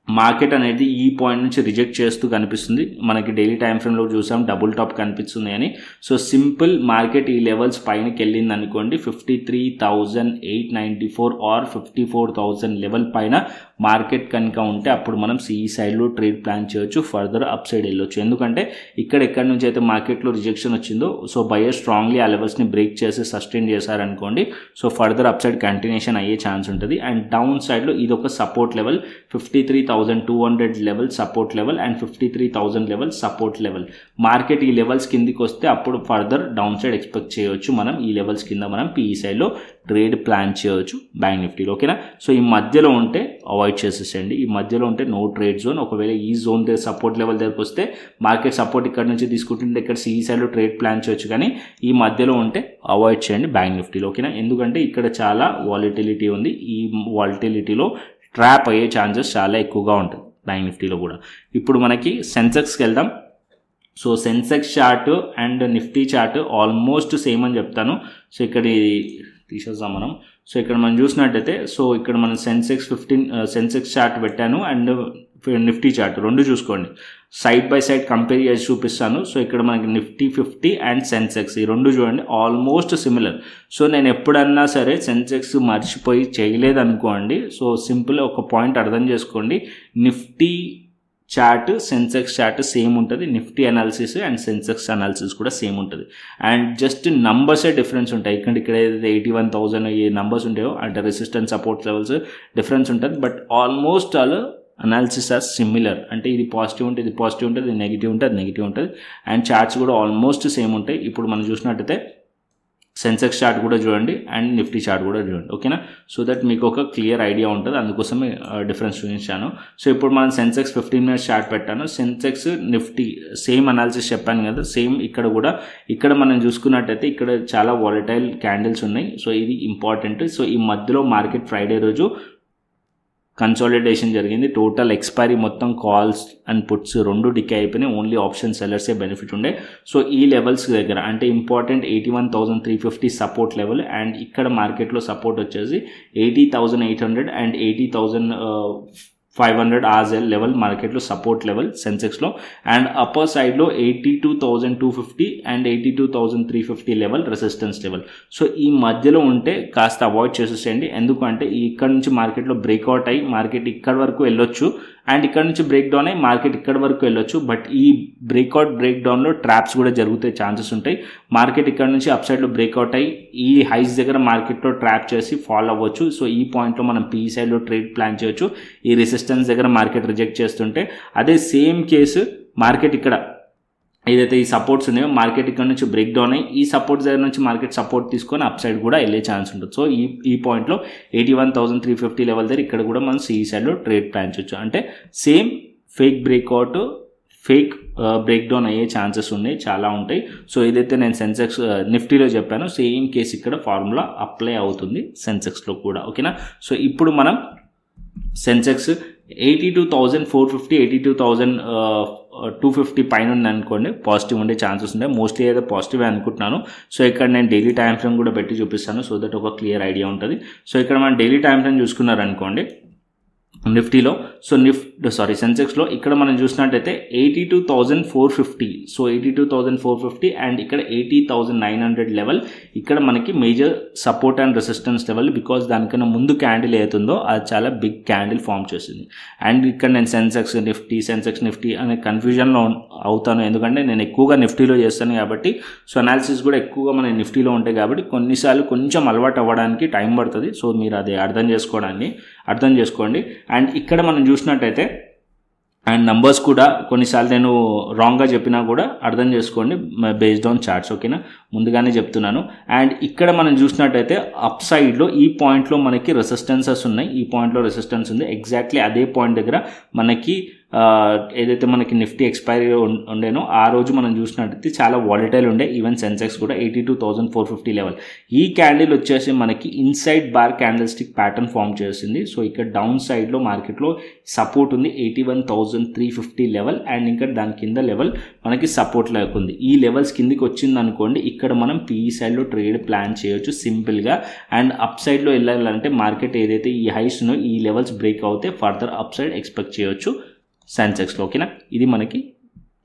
మార్కెట్ అనేది ఈ పాయింట్ నుంచి రిజెక్ట్ చేస్తూ కనిపిస్తుంది. మనకి డైలీ టైం ఫ్రేమ్లో చూసాం డబుల్ టాప్ కనిపిస్తుంది అని. సో సింపుల్ మార్కెట్ ఈ లెవెల్స్ పైనకి వెళ్ళింది అనుకోండి 53,894 ఆర్ 54,000 లెవెల్ పైన మార్కెట్ కనుక ఉంటే అప్పుడు మనం సిఈ సైడ్లో ట్రేడ్ ప్లాన్ చేయొచ్చు, ఫర్దర్ అప్ సైడ్ వెళ్ళొచ్చు. ఎందుకంటే ఎక్కడి నుంచి అయితే మార్కెట్లో రిజెక్షన్ వచ్చిందో సో బయర్ స్ట్రాంగ్లీ ఆ లెవెల్స్ని బ్రేక్ చేసి సస్టైన్ చేశారనుకోండి so further up side continuation అయ్యే ఛాన్స్ ఉంటుంది. అండ్ డౌన్ సైడ్లో ఇది ఒక support level 53,200 level support level and 53,000 level support level. Market ఈ లెవెల్స్ కిందికి వస్తే అప్పుడు ఫర్దర్ డౌన్ సైడ్ ఎక్స్పెక్ట్ చేయొచ్చు. మనం ఈ లెవెల్స్ కింద మనం పిఈ సైడ్లో ట్రేడ్ ప్లాన్ చేయొచ్చు బ్యాంక్ నిఫ్టీలో. ఓకేనా. సో ఈ మధ్యలో ఉంటే అవాయిడ్ చేసేసండి. ఈ మధ్యలో ఉంటే నో ట్రేడ్ జోన్. ఒకవేళ ఈ జోన్ దగ్గర సపోర్ట్ లెవెల్ దగ్గరకు వస్తే మార్కెట్ సపోర్ట్ ఇక్కడ నుంచి తీసుకుంటుంటే ఇక్కడ సిఈ సైడ్లో ట్రేడ్ ప్లాన్ చేయొచ్చు. కానీ ఈ మధ్యలో ఉంటే అవాయిడ్ చేయండి బ్యాంక్ నిఫ్టీలో. ఓకేనా. ఎందుకంటే ఇక్కడ చాలా వాలిటిలిటీ ఉంది. ఈ వాలిటిలిటీలో ట్రాప్ అయ్యే ఛాన్సెస్ చాలా ఎక్కువగా ఉంటుంది బ్యాంక్ నిఫ్టీలో కూడా. ఇప్పుడు మనకి సెన్సెక్స్కి వెళ్దాం. So Sensex chart and Nifty chart almost same అని చెప్తాను. సో ఇక్కడ తీసేద్దాం మనం. సో ఇక్కడ మనం చూసినట్టయితే సో ఇక్కడ మనం సెన్సెక్స్ చార్ట్ పెట్టాను అండ్ నిఫ్టీ చార్ట్ 2 చూసుకోండి. సైడ్ బై సైడ్ కంపేర్ చేసి చూపిస్తాను. సో ఇక్కడ మనకి నిఫ్టీ 50 అండ్ సెన్సెక్స్ ఈ 2 చూడండి ఆల్మోస్ట్ సిమిలర్. సో నేను ఎప్పుడన్నా సరే సెన్సెక్స్ మర్చిపోయి చేయలేదనుకోండి. సో సింపుల్ ఒక పాయింట్ అర్థం చేసుకోండి. Nifty chart Sensex chart same ఉంటుంది. Nifty analysis and Sensex analysis కూడా సేమ్ ఉంటుంది. అండ్ జస్ట్ నంబర్సే డిఫరెన్స్ ఉంటాయి. ఇక్కడ ఏదైతే 81,000 ఈ నంబర్స్ ఉంటాయో అంటే రెసిస్టెన్స్ సపోర్ట్ లెవెల్స్ డిఫరెన్స్ ఉంటుంది. But almost all analysis are similar. అంటే ఇది పాజిటివ్ ఉంటే ఇది పాజిటివ్ ఉంటుంది, ఇది నెగిటివ్ ఉంటే అది నెగిటివ్ ఉంటుంది. అండ్ చార్ట్స్ కూడా ఆల్మోస్ట్ సేమ్ ఉంటాయి. ఇప్పుడు మనం చూసినట్టయితే సెన్సెక్స్ చార్ట్ కూడా చూడండి అండ్ నిఫ్టీ చార్ట్ కూడా చూడండి. ఓకేనా. సో దట్ మీకు ఒక క్లియర్ ఐడియా ఉంటుంది. అందుకోసమే డిఫరెన్స్ చూపించాను. సో ఇప్పుడు మనం సెన్సెక్స్ 15 minutes చార్ట్ పెట్టాను. సెన్సెక్స్ నిఫ్టీ సేమ్ అనాలిసిస్ చెప్పాను కదా, సేమ్ ఇక్కడ కూడా. ఇక్కడ మనం చూసుకున్నట్టయితే ఇక్కడ చాలా వాలటైల్ క్యాండిల్స్ ఉన్నాయి. సో ఇది ఇంపార్టెంట్. సో ఈ మధ్యలో మార్కెట్ ఫ్రైడే రోజు కన్సాలిడేషన్ జరిగింది. టోటల్ ఎక్స్పైరీ మొత్తం కాల్స్ అండ్ పుట్స్ 2 డికే అయిపోయినాయి. ఓన్లీ ఆప్షన్ సెల్లర్సే బెనిఫిట్ ఉండే. సో ఈ లెవెల్స్ దగ్గర అంటే ఇంపార్టెంట్ 81,350 సపోర్ట్ లెవెల్ అండ్ ఇక్కడ మార్కెట్లో సపోర్ట్ వచ్చేసి 80,800 అండ్ 80,500 ఆర్జెల్ లెవెల్ మార్కెట్లో సపోర్ట్ లెవెల్ సెన్సెక్స్లో. అండ్ అప్పర్ సైడ్లో 82,250 and 82,350 level resistance level. So ఈ మధ్యలో ఉంటే కాస్త అవాయిడ్ చేసేసేయండి. ఎందుకంటే ఇక్కడ నుంచి మార్కెట్లో బ్రేక్అవుట్ అయ్యి మార్కెట్ ఇక్కడ వరకు వెళ్ళొచ్చు అండ్ ఇక్కడ నుంచి బ్రేక్ డౌన్ అయ్యి మార్కెట్ ఇక్కడ వరకు వెళ్ళొచ్చు. బట్ ఈ బ్రేక్ డౌన్లో ట్రాప్స్ కూడా జరుగుతాయి, ఛాన్సెస్ ఉంటాయి. మార్కెట్ ఇక్కడ నుంచి అప్ సైడ్లో బ్రేక్అవుట్ అయ్యి ఈ హైస్ దగ్గర మార్కెట్లో ట్రాప్ చేసి ఫాల్ అవ్వచ్చు. సో ఈ పాయింట్లో మనం పీ సైడ్లో ట్రేడ్ ప్లాన్ చేయొచ్చు. ఈ రెసిస్టెన్స్ దగ్గర మార్కెట్ రిజెక్ట్ చేస్తుంటే అదే సేమ్ కేసు మార్కెట్ ఇక్కడ ఏదైతే ఈ సపోర్ట్స్ ఉన్నాయో మార్కెట్ ఇక్కడ నుంచి బ్రేక్ డౌన్ అయ్యి ఈ సపోర్ట్స్ దగ్గర నుంచి మార్కెట్ సపోర్ట్ తీసుకొని అప్ సైడ్ కూడా వెళ్ళే ఛాన్స్ ఉంటుంది. సో ఈ పాయింట్లో 81,350 లెవెల్ దగ్గర ఇక్కడ కూడా మనం ఈ సైడ్లో ట్రేడ్ ప్లాన్ చేయొచ్చు. అంటే same fake breakout fake break down అయ్యే ఛాన్సెస్ ఉన్నాయి, చాలా ఉంటాయి. సో ఏదైతే నేను సెన్సెక్స్ నిఫ్టీలో చెప్పానో సేమ్ కేసు ఇక్కడ ఫార్ములా అప్లై అవుతుంది సెన్సెక్స్లో కూడా. ఓకేనా. సో ఇప్పుడు మనం సెన్సెక్స్ 82,450 82,250 పైన ఉంది అనుకోండి, పాజిటివ్ ఉండే ఛాన్సెస్ ఉంటాయి. మోస్ట్లీ అయితే పాజిటివ్ అనుకుంటున్నాను. సో ఇక్కడ నేను డైలీ టైం ఫ్రేమ్ కూడా పెట్టి చూపిస్తాను, సో దట్ ఒక క్లియర్ ఐడియా ఉంటుంది. సో ఇక్కడ మనం డైలీ టైం ఫ్రేమ్ చూసుకున్నారనుకోండి నిఫ్టీలో, సో సెన్సెక్స్లో ఇక్కడ మనం చూసినట్టయితే 82,450. సో 82,450 అండ్ ఇక్కడ 80,900 లెవెల్ ఇక్కడ మనకి major support and resistance level. Because దానికన్నా ముందు క్యాండిల్ ఏతుందో అది చాలా బిగ్ క్యాండిల్ ఫామ్ చేసింది. అండ్ ఇక్కడ నేను సెన్సెక్స్ నిఫ్టీ అనే కన్ఫ్యూజన్లో అవుతాను, ఎందుకంటే నేను ఎక్కువగా నిఫ్టీలో చేస్తాను కాబట్టి. సో అనాలిసిస్ కూడా ఎక్కువగా మన నిఫ్టీలో ఉంటాయి కాబట్టి కొన్నిసార్లు కొంచెం అలవాటు అవ్వడానికి టైం పడుతుంది. సో మీరు అది అర్థం చేసుకోండి. అండ్ ఇక్కడ మనం చూసినట్టయితే అండ్ నంబర్స్ కూడా కొన్నిసార్లు నేను రాంగ్గా చెప్పినా కూడా అర్థం చేసుకోండి బేస్డ్ ఆన్ చార్ట్స్. ఓకేనా, ముందుగానే చెప్తున్నాను. అండ్ ఇక్కడ మనం చూసినట్టయితే అప్ సైడ్లో ఈ పాయింట్లో మనకి రెసిస్టెన్సెస్ ఉన్నాయి. ఈ పాయింట్లో రెసిస్టెన్స్ ఉంది. ఎగ్జాక్ట్లీ అదే పాయింట్ దగ్గర మనకి ఏదైతే మనకి నిఫ్టీ ఎక్స్పైరీ ఉండేనో ఆ రోజు మనం చూసినట్టయితే చాలా వాలటైల్ ఉండే. ఈవెన్ సెన్సెక్స్ కూడా 82,450 లెవెల్. ఈ క్యాండిల్ వచ్చేసి మనకి inside bar candlestick pattern form చేసింది. సో ఇక్కడ డౌన్ సైడ్లో మార్కెట్లో సపోర్ట్ ఉంది 81,350 లెవెల్. అండ్ ఇంకా దాని కింద లెవెల్ మనకి సపోర్ట్ లేకుంది. ఈ లెవెల్స్ కిందికి వచ్చింది అనుకోండి, ఇక్కడ మనం పీఈ సైడ్లో ట్రేడ్ ప్లాన్ చేయొచ్చు సింపుల్గా. అండ్ అప్ సైడ్లో వెళ్ళాలంటే మార్కెట్ ఏదైతే ఈ హైస్ ఉన్నో ఈ లెవెల్స్ బ్రేక్ అవుతే ఫర్దర్ అప్ సైడ్ ఎక్స్పెక్ట్ చేయొచ్చు సెన్సెక్స్లో. ఓకేనా, ఇది మనకి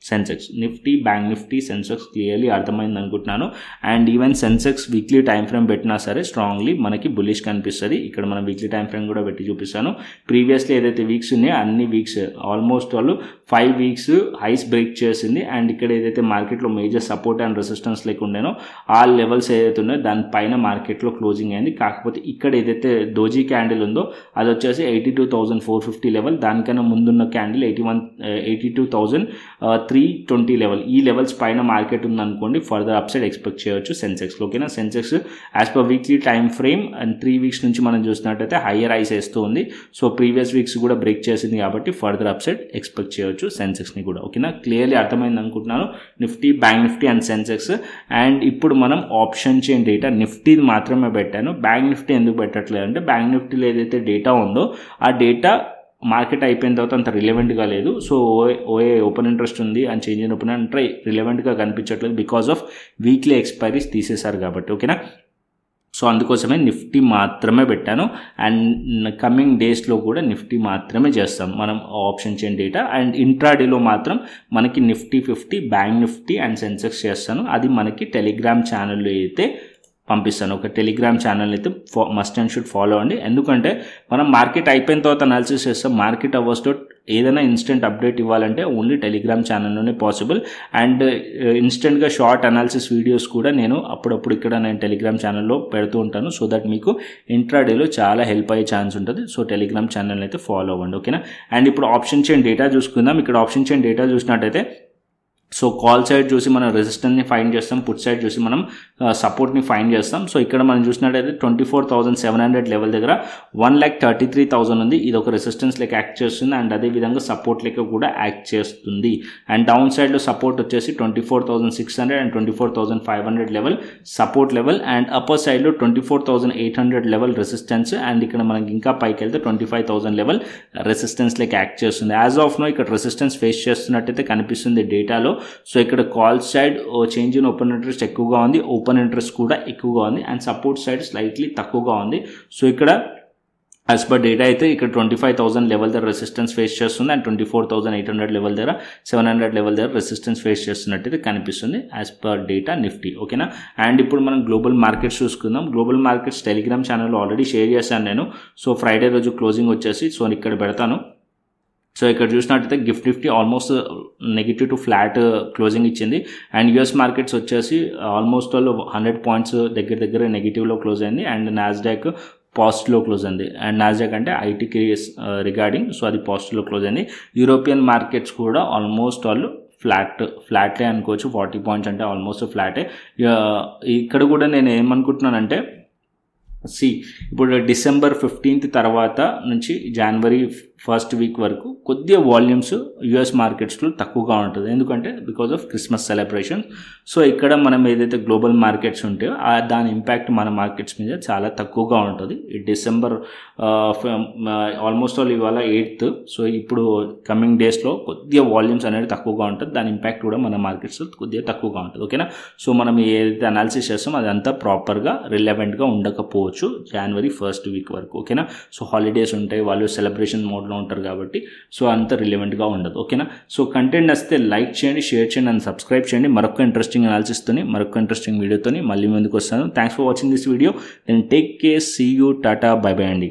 Sensex. Nifty, bank Nifty, Sensex clearly అర్థమైంది అనుకుంటున్నాను. And even Sensex weekly time frame పెట్టినా సరే స్ట్రాంగ్లీ మనకి బుల్లిష్ కనిపిస్తుంది. ఇక్కడ మనం వీక్లీ టైం ఫ్రేమ్ కూడా పెట్టి చూపిస్తాను. ప్రీవియస్లీ ఏదైతే వీక్స్ ఉన్నాయో అన్ని వీక్స్ ఆల్మోస్ట్ వాళ్ళు 5 వీక్స్ హైస్ బ్రేక్ చేసింది. అండ్ ఇక్కడ ఏదైతే మార్కెట్లో మేజర్ సపోర్ట్ అండ్ రెసిస్టెన్స్ లేకుండానో ఆ లెవెల్స్ ఏదైతే ఉన్నాయో దానిపైన మార్కెట్లో క్లోజింగ్ అయింది. కాకపోతే ఇక్కడ ఏదైతే డోజీ క్యాండిల్ ఉందో అది వచ్చేసి 82,450 లెవెల్. దానికన్నా ముందున్న క్యాండిల్ 82,320 లెవెల్. ఈ లెవెల్స్ పైన మార్కెట్ ఉందనుకోండి ఫర్దర్ అప్ సైడ్ ఎక్స్పెక్ట్ చేయొచ్చు సెన్సెక్స్లో. ఓకేనా, Sensex as per weekly time frame and 3 weeks నుంచి మనం చూసినట్టయితే హయ్యర్ ఐస్ వేస్తూ ఉంది. సో ప్రీవియస్ వీక్స్ కూడా బ్రేక్ చేసింది కాబట్టి ఫర్దర్ అప్ సైడ్ ఎక్స్పెక్ట్ చేయొచ్చు సెన్సెక్స్ని కూడా. ఓకేనా, క్లియర్లీ అర్థమైంది అనుకుంటున్నాను Nifty, bank Nifty and Sensex. And ఇప్పుడు మనం ఆప్షన్ చైన్ డేటా నిఫ్టీది మాత్రమే పెట్టాను. బ్యాంక్ నిఫ్టీ ఎందుకు పెట్టట్లేదు అంటే బ్యాంక్ నిఫ్టీలో ఏదైతే డేటా ఉందో ఆ డేటా మార్కెట్ అయిపోయిన తర్వాత అంత రిలవెంట్గా లేదు. సో ఓఏ ఓపెన్ ఇంట్రెస్ట్ ఉంది అండ్ చేంజ్ ఇన్ ఓపెన్ అంటే రిలవెంట్గా కనిపించట్లేదు బికాస్ ఆఫ్ వీక్లీ ఎక్స్పైరీస్ తీసేశారు కాబట్టి. ఓకేనా, సో అందుకోసమే నిఫ్టీ మాత్రమే పెట్టాను. అండ్ కమింగ్ డేస్లో కూడా నిఫ్టీ మాత్రమే చేస్తాం మనం ఆప్షన్ చైన్ డేటా. అండ్ ఇంట్రాడేలో మాత్రం మనకి Nifty 50, bank Nifty and Sensex చేస్తాను. అది మనకి టెలిగ్రామ్ ఛానల్లో అయితే పంపిస్తాను. ఒక టెలిగ్రామ్ ఛానల్ అయితే మస్ట్ అండ్ షుడ్ ఫాలో అండి. ఎందుకంటే మనం మార్కెట్ అయిపోయిన తర్వాత అనాలిసిస్ చేస్తాం. మార్కెట్ అవర్స్లో ఏదైనా ఇన్స్టెంట్ అప్డేట్ ఇవ్వాలంటే ఓన్లీ టెలిగ్రామ్ ఛానల్లోనే పాసిబుల్. అండ్ ఇన్స్టెంట్గా షార్ట్ అనాలిసిస్ వీడియోస్ కూడా నేను అప్పుడప్పుడు ఇక్కడ నేను టెలిగ్రామ్ ఛానల్లో పెడుతూ ఉంటాను. సో దట్ మీకు ఇంట్రాడేలో చాలా హెల్ప్ అయ్యే ఛాన్స్ ఉంటుంది. సో టెలిగ్రామ్ ఛానల్ అయితే ఫాలో అవ్వండి. ఓకేనా, అండ్ ఇప్పుడు ఆప్షన్ చైన్ డేటా చూసుకుందాం. ఇక్కడ ఆప్షన్ చైన్ డేటా చూసినట్టయితే సో కాల్ సైడ్ చూసి మనం రెసిస్టెన్స్ని ఫైండ్ చేస్తాం, పుట్ సైడ్ చూసి మనం సపోర్ట్ని ఫైండ్ చేస్తాం. సో ఇక్కడ మనం చూసినట్టయితే 24,700 లెవెల్ దగ్గర 1,33,000 ఉంది. ఇది ఒక రెసిస్టెన్స్ లెక్క యాక్ట్ చేస్తుంది అండ్ అదేవిధంగా సపోర్ట్ లెక్క కూడా యాక్ట్ చేస్తుంది. అండ్ డౌన్ సైడ్లో సపోర్ట్ వచ్చేసి 24,600 and 24,500 level support level. And upper సైడ్లో 24,800 లెవెల్ రెసిస్టెన్స్. అండ్ ఇక్కడ మనకి ఇంకా పైకి వెళ్తే 25,000 లెవెల్ రెసిస్టెన్స్ లెక్క యాక్ట్ చేస్తుంది. యాజ్ ఆఫ్ నో ఇక్కడ రెసిస్టెన్స్ ఫేస్ చేస్తున్నట్టయితే కనిపిస్తుంది డేటాలో. సో ఇక్కడ call side change in open interest ఎక్కువగా ఉంది, ఓపెన్ ఇంట్రెస్ట్ కూడా ఎక్కువగా ఉంది అండ్ సపోర్ట్ సైడ్ స్లైట్లీ తక్కువగా ఉంది. సో ఇక్కడ యాజ్ పర్ డేటా అయితే ఇక్కడ 25,000 లెవెల్ దగ్గర రెసిస్టెన్స్ ఫేస్ చేస్తుంది అండ్ 24,800 లెవెల్ దగ్గర 700 లెవెల్ దగ్గర రెసిస్టెన్స్ ఫేస్ చేస్తున్నట్టయితే కనిపిస్తుంది యాజ్ పర్ డేటా నిఫ్టీ. ఓకేనా, అండ్ ఇప్పుడు మనం గ్లోబల్ మార్కెట్స్ చూసుకుందాం. గ్లోబల్ మార్కెట్స్ టెలిగ్రామ్ ఛానల్లో ఆల్రెడీ షేర్ చేశాను నేను. సో ఫ్రైడే రోజు క్లోజింగ్ వచ్చేసి సో ఇక్కడ పెడతాను. సో ఇక్కడ చూసినట్టయితే Nifty almost negative to flat closing ఇచ్చింది. అండ్ యూఎస్ మార్కెట్స్ వచ్చేసి ఆల్మోస్ట్ 100 పాయింట్స్ దగ్గర నెగిటివ్లో క్లోజ్ అయింది. అండ్ నాస్డాక్ పాజిటివ్లో క్లోజ్ అయింది. అండ్ నాస్డాక్ అంటే ఐటీకి రిగార్డింగ్, సో అది పాజిటివ్లో క్లోజ్ అయింది. యూరోపియన్ మార్కెట్స్ కూడా ఆల్మోస్ట్ వాళ్ళు ఫ్లాటే అనుకోవచ్చు. 40 పాయింట్స్ అంటే ఆల్మోస్ట్ ఫ్లాటే. ఇక్కడ కూడా నేను ఏమనుకుంటున్నానంటే ఇప్పుడు డిసెంబర్ 15th తర్వాత నుంచి జనవరి 1st వీక్ వరకు కొద్దిగా వాల్యూమ్స్ యూఎస్ మార్కెట్స్లో తక్కువగా ఉంటుంది. ఎందుకంటే because of Christmas celebration. So ఇక్కడ మనం ఏదైతే గ్లోబల్ మార్కెట్స్ ఉంటాయో దాని ఇంపాక్ట్ మన మార్కెట్స్ మీద చాలా తక్కువగా ఉంటుంది. ఈ డిసెంబర్ ఆల్మోస్ట్ ఇవాళ 8th. సో ఇప్పుడు కమింగ్ డేస్లో కొద్దిగా వాల్యూమ్స్ అనేది తక్కువగా ఉంటుంది. దాని ఇంపాక్ట్ కూడా మన మార్కెట్స్లో కొద్దిగా తక్కువగా ఉంటుంది. ఓకేనా. సో మనం ఏదైతే అనాలిసిస్ చేస్తామో అదంతా ప్రాపర్గా రిలవెంట్గా ఉండకపోవచ్చు జనవరి 1st వీక్ వరకు. ఓకేనా. సో హాలిడేస్ ఉంటాయి, వాళ్ళు సెలబ్రేషన్ మోడ్లో ఉంటారు కాబట్టి సో అంత రిలవెంట్గా ఉండదు. ఓకేనా. సో కంటెంట్ నచ్చితే లైక్ చేయండి, షేర్ చేయండి అండ్ సబ్స్క్రైబ్ చేయండి. మరొక ఇంట్రెస్టింగ్ అనాలిసిస్తోని మరొక ఇంట్రెస్టింగ్ వీడియోతోని మళ్ళీ ముందుకు వస్తాను. Thanks for watching this video. Then take care, see you, tata, bye bye అండి.